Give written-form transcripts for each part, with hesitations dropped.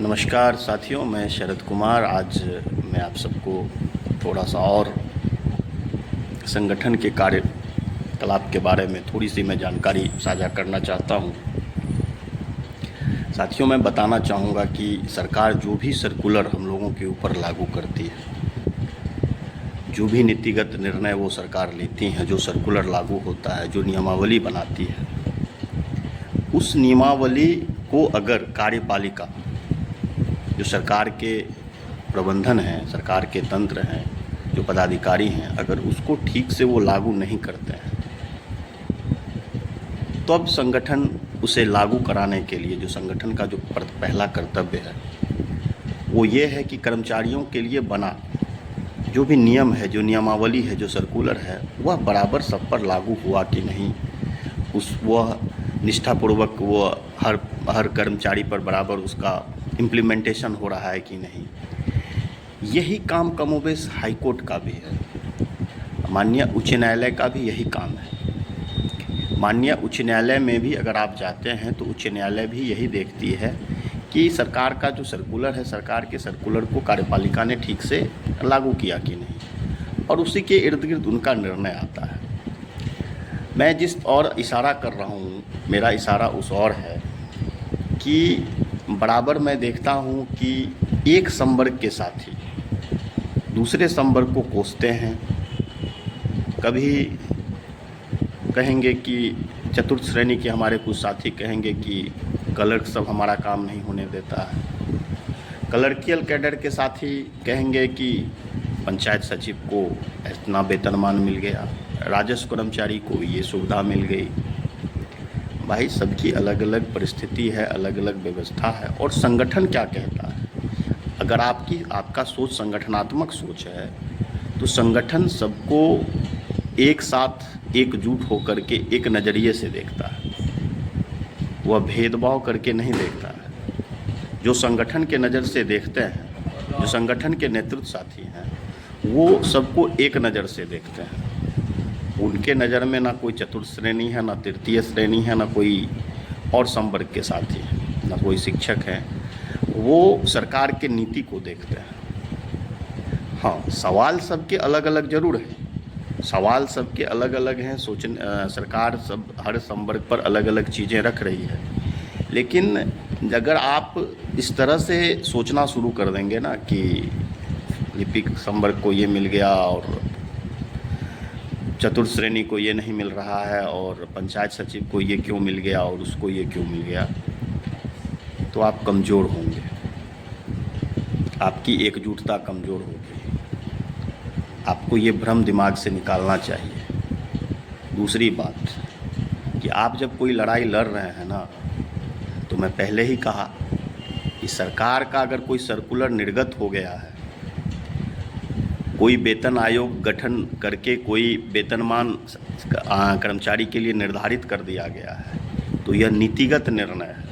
नमस्कार साथियों, मैं शरद कुमार। आज मैं आप सबको थोड़ा सा और संगठन के कार्यकलाप के बारे में थोड़ी सी मैं जानकारी साझा करना चाहता हूं। साथियों, मैं बताना चाहूँगा कि सरकार जो भी सर्कुलर हम लोगों के ऊपर लागू करती है, जो भी नीतिगत निर्णय वो सरकार लेती हैं, जो सर्कुलर लागू होता है, जो नियमावली बनाती है, उस नियमावली को अगर कार्यपालिका, जो सरकार के प्रबंधन हैं, सरकार के तंत्र हैं, जो पदाधिकारी हैं, अगर उसको ठीक से वो लागू नहीं करते हैं तो अब संगठन उसे लागू कराने के लिए जो संगठन का जो पहला कर्तव्य है वो ये है कि कर्मचारियों के लिए बना जो भी नियम है, जो नियमावली है, जो सर्कुलर है, वह बराबर सब पर लागू हुआ कि नहीं, वह निष्ठापूर्वक वो हर कर्मचारी पर बराबर उसका इम्प्लीमेंटेशन हो रहा है कि नहीं। यही काम कमोबेश हाईकोर्ट का भी है, माननीय उच्च न्यायालय का भी यही काम है। माननीय उच्च न्यायालय में भी अगर आप जाते हैं तो उच्च न्यायालय भी यही देखती है कि सरकार का जो सर्कुलर है, सरकार के सर्कुलर को कार्यपालिका ने ठीक से लागू किया कि नहीं, और उसी के इर्द गिर्द उनका निर्णय आता है। मैं जिस और इशारा कर रहा हूँ, मेरा इशारा उस और है कि बराबर मैं देखता हूँ कि एक संवर्ग के साथी दूसरे संवर्ग को कोसते हैं। कभी कहेंगे कि चतुर्थ श्रेणी के हमारे कुछ साथी कहेंगे कि क्लर्क सब हमारा काम नहीं होने देता है। क्लर्कियल कैडर के साथी कहेंगे कि पंचायत सचिव को इतना वेतनमान मिल गया, राजस्व कर्मचारी को ये सुविधा मिल गई। भाई, सबकी अलग अलग परिस्थिति है, अलग अलग व्यवस्था है। और संगठन क्या कहता है, अगर आपका सोच संगठनात्मक सोच है तो संगठन सबको एक साथ एकजुट होकर के एक नज़रिए से देखता है, वह भेदभाव करके नहीं देखता है। जो संगठन के नज़र से देखते हैं, जो संगठन के नेतृत्व साथी हैं, वो सबको एक नज़र से देखते हैं। उनके नज़र में ना कोई चतुर्थ श्रेणी है, ना तृतीय श्रेणी है, ना कोई और संवर्ग के साथी है, ना कोई शिक्षक है। वो सरकार के नीति को देखते हैं। हाँ, सवाल सबके अलग अलग जरूर हैं, सवाल सबके अलग अलग हैं। सरकार सब हर संवर्ग पर अलग अलग चीज़ें रख रही है, लेकिन अगर आप इस तरह से सोचना शुरू कर देंगे ना कि लिपिक संवर्ग को ये मिल गया और चतुर्थ श्रेणी को ये नहीं मिल रहा है, और पंचायत सचिव को ये क्यों मिल गया और उसको ये क्यों मिल गया, तो आप कमज़ोर होंगे, आपकी एकजुटता कमज़ोर होगी। आपको ये भ्रम दिमाग से निकालना चाहिए। दूसरी बात कि आप जब कोई लड़ाई लड़ रहे हैं ना, तो मैं पहले ही कहा कि सरकार का अगर कोई सर्कुलर निर्गत हो गया है, कोई वेतन आयोग गठन करके कोई वेतनमान कर्मचारी के लिए निर्धारित कर दिया गया है, तो यह नीतिगत निर्णय है।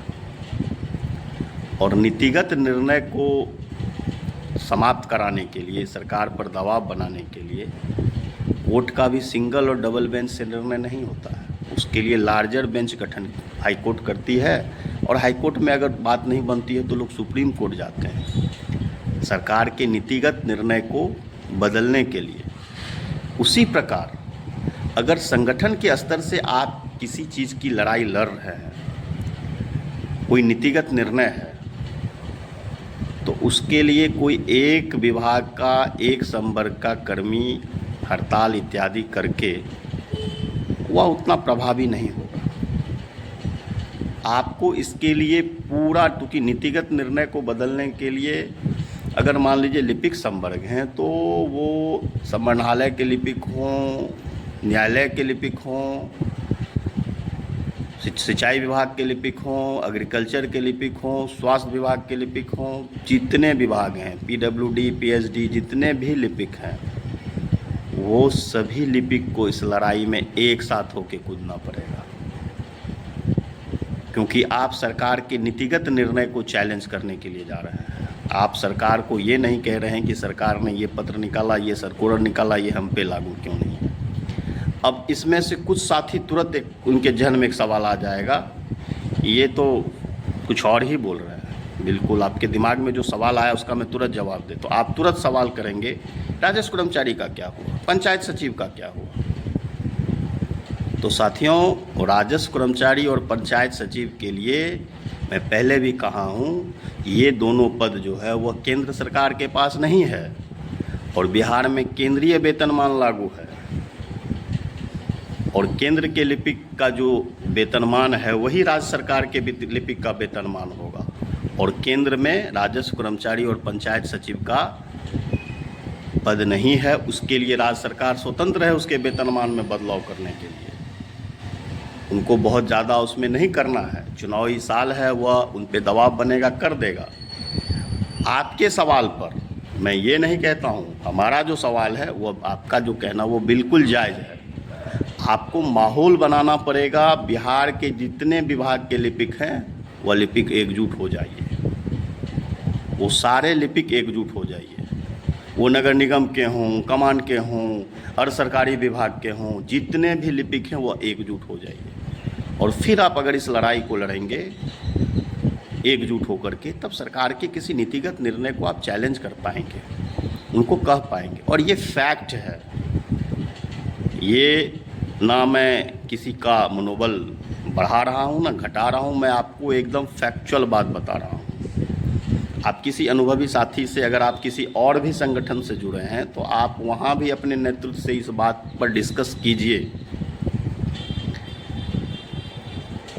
और नीतिगत निर्णय को समाप्त कराने के लिए, सरकार पर दबाव बनाने के लिए कोर्ट का भी सिंगल और डबल बेंच से निर्णय नहीं होता है। उसके लिए लार्जर बेंच गठन हाईकोर्ट करती है, और हाईकोर्ट में अगर बात नहीं बनती है तो लोग सुप्रीम कोर्ट जाते हैं सरकार के नीतिगत निर्णय को बदलने के लिए। उसी प्रकार अगर संगठन के स्तर से आप किसी चीज़ की लड़ाई लड़ रहे हैं, कोई नीतिगत निर्णय है, तो उसके लिए कोई एक विभाग का, एक संवर्ग का कर्मी हड़ताल इत्यादि करके वह उतना प्रभावी नहीं होगा। आपको इसके लिए पूरा, क्योंकि नीतिगत निर्णय को बदलने के लिए अगर मान लीजिए लिपिक संवर्ग हैं तो वो संवर्णालय के लिपिक हों, न्यायालय के लिपिक हों, सिंचाई विभाग के लिपिक हों, एग्रीकल्चर के लिपिक हों, स्वास्थ्य विभाग के लिपिक हों, जितने विभाग हैं, पीडब्ल्यूडी, पीएचडी, जितने भी लिपिक हैं, वो सभी लिपिक को इस लड़ाई में एक साथ होकर कूदना पड़ेगा। क्योंकि आप सरकार के नीतिगत निर्णय को चैलेंज करने के लिए जा रहे हैं। आप सरकार को ये नहीं कह रहे हैं कि सरकार ने ये पत्र निकाला, ये सर्कुलर निकाला, ये हम पे लागू क्यों नहीं है। अब इसमें से कुछ साथी तुरंत उनके जहन में एक सवाल आ जाएगा, ये तो कुछ और ही बोल रहे हैं। बिल्कुल, आपके दिमाग में जो सवाल आया उसका मैं तुरंत जवाब दे, तो आप तुरंत सवाल करेंगे राजस्व कर्मचारी का क्या हुआ, पंचायत सचिव का क्या हुआ। तो साथियों, राजस्व कर्मचारी और पंचायत सचिव के लिए मैं पहले भी कहा हूँ, ये दोनों पद जो है वह केंद्र सरकार के पास नहीं है और बिहार में केंद्रीय वेतनमान लागू है और केंद्र के लिपिक का जो वेतनमान है वही राज्य सरकार के लिपिक का वेतनमान होगा और केंद्र में राजस्व कर्मचारी और पंचायत सचिव का पद नहीं है। उसके लिए राज्य सरकार स्वतंत्र है उसके वेतनमान में बदलाव करने के लिए, उनको बहुत ज़्यादा उसमें नहीं करना है। चुनावी साल है, वह उन पे दबाव बनेगा, कर देगा। आपके सवाल पर मैं ये नहीं कहता हूँ, हमारा जो सवाल है वो आपका जो कहना वो बिल्कुल जायज़ है। आपको माहौल बनाना पड़ेगा, बिहार के जितने विभाग के लिपिक हैं वह लिपिक एकजुट हो जाइए, वो सारे लिपिक एकजुट हो जाइए, वो नगर निगम के हों, कमान के हों, अर्ध सरकारी विभाग के हों, जितने भी लिपिक हैं वो एकजुट हो जाइए। और फिर आप अगर इस लड़ाई को लड़ेंगे एकजुट होकर के, तब सरकार के किसी नीतिगत निर्णय को आप चैलेंज कर पाएंगे, उनको कह पाएंगे। और ये फैक्ट है, ये ना मैं किसी का मनोबल बढ़ा रहा हूँ ना घटा रहा हूँ, मैं आपको एकदम फैक्चुअल बात बता रहा हूँ। आप किसी अनुभवी साथी से, अगर आप किसी और भी संगठन से जुड़े हैं तो आप वहाँ भी अपने नेतृत्व से इस बात पर डिस्कस कीजिए।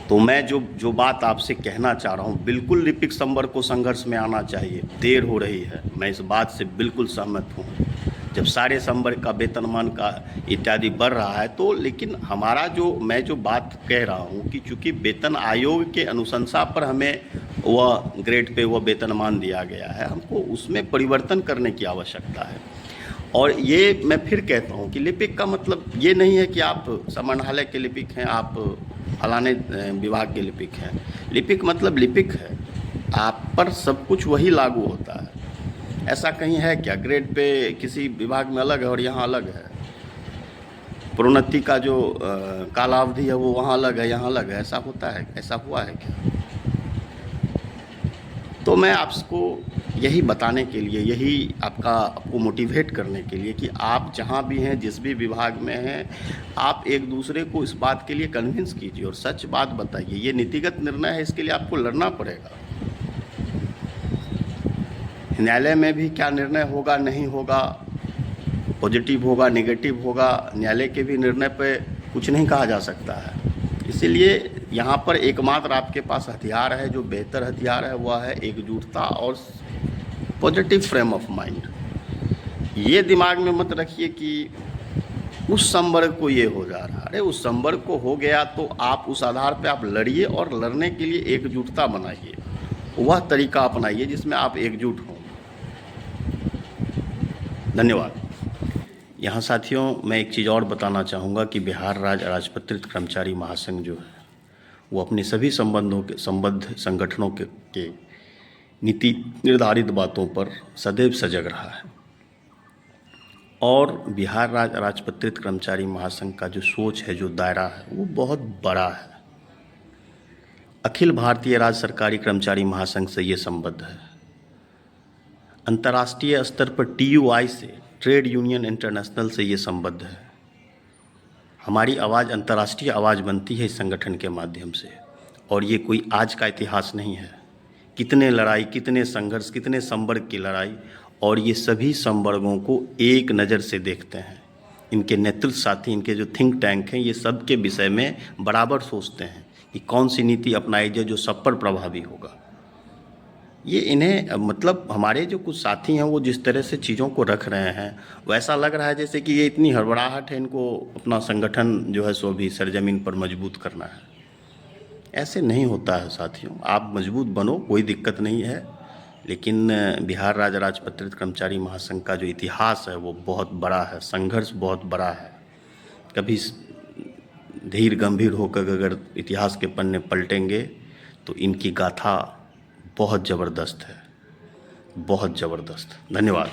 तो मैं जो बात आपसे कहना चाह रहा हूँ, बिल्कुल लिपिक संवर्ग को संघर्ष में आना चाहिए, देर हो रही है, मैं इस बात से बिल्कुल सहमत हूँ। जब सारे संवर्ग का वेतनमान का इत्यादि बढ़ रहा है तो, लेकिन हमारा मैं जो बात कह रहा हूँ कि चूँकि वेतन आयोग के अनुशंसा पर हमें वह ग्रेड पे वह वेतनमान दिया गया है, हमको उसमें परिवर्तन करने की आवश्यकता है। और ये मैं फिर कहता हूँ कि लिपिक का मतलब ये नहीं है कि आप समाहरणालय के लिपिक हैं, आप फलाने विभाग के लिपिक हैं। लिपिक मतलब लिपिक है, आप पर सब कुछ वही लागू होता है। ऐसा कहीं है क्या ग्रेड पे किसी विभाग में अलग है और यहाँ अलग है? प्रोन्नति का जो कालावधि है वो वहाँ अलग है, यहाँ अलग है, ऐसा होता है? ऐसा हुआ है क्या? तो मैं आपको यही बताने के लिए, यही आपको मोटिवेट करने के लिए कि आप जहाँ भी हैं, जिस भी विभाग में हैं, आप एक दूसरे को इस बात के लिए कन्विंस कीजिए और सच बात बताइए। ये नीतिगत निर्णय है, इसके लिए आपको लड़ना पड़ेगा। न्यायालय में भी क्या निर्णय होगा नहीं होगा, पॉजिटिव होगा नेगेटिव होगा, न्यायालय के भी निर्णय पे कुछ नहीं कहा जा सकता है। इसीलिए यहाँ पर एकमात्र आपके पास हथियार है, जो बेहतर हथियार है वह है एकजुटता और पॉजिटिव फ्रेम ऑफ माइंड। ये दिमाग में मत रखिए कि उस संवर्ग को ये हो जा रहा है, अरे उस संवर्ग को हो गया तो आप उस आधार पे आप लड़िए और लड़ने के लिए एकजुटता बनाइए, वह तरीका अपनाइए जिसमें आप एकजुट हों। धन्यवाद। यहाँ साथियों, मैं एक चीज़ और बताना चाहूँगा कि बिहार राज्य अराजपत्रित कर्मचारी महासंघ जो है वो अपनी सभी संबद्ध संगठनों के नीति निर्धारित बातों पर सदैव सजग रहा है और बिहार राज्य अराजपत्रित कर्मचारी महासंघ का जो सोच है, जो दायरा है, वो बहुत बड़ा है। अखिल भारतीय राज्य सरकारी कर्मचारी महासंघ से ये संबद्ध है, अंतर्राष्ट्रीय स्तर पर TUI से, ट्रेड यूनियन इंटरनेशनल से ये संबद्ध है। हमारी आवाज़ अंतर्राष्ट्रीय आवाज़ बनती है इस संगठन के माध्यम से और ये कोई आज का इतिहास नहीं है। कितने लड़ाई, कितने संघर्ष, कितने संवर्ग की लड़ाई, और ये सभी संवर्गों को एक नज़र से देखते हैं। इनके नेतृत्व साथी, इनके जो थिंक टैंक हैं, ये सब के विषय में बराबर सोचते हैं कि कौन सी नीति अपनाई जाए जो सब पर प्रभावी होगा। ये इन्हें मतलब हमारे जो कुछ साथी हैं वो जिस तरह से चीज़ों को रख रहे हैं, वैसा लग रहा है जैसे कि ये इतनी हड़बड़ाहट है, इनको अपना संगठन जो है सो भी सरजमीन पर मजबूत करना है। ऐसे नहीं होता है साथियों, आप मजबूत बनो, कोई दिक्कत नहीं है, लेकिन बिहार राज्य अराजपत्रित कर्मचारी महासंघ का जो इतिहास है वो बहुत बड़ा है, संघर्ष बहुत बड़ा है। कभी धीर गंभीर होकर अगर इतिहास के पन्ने पलटेंगे तो इनकी गाथा बहुत ज़बरदस्त है, बहुत ज़बरदस्त। धन्यवाद।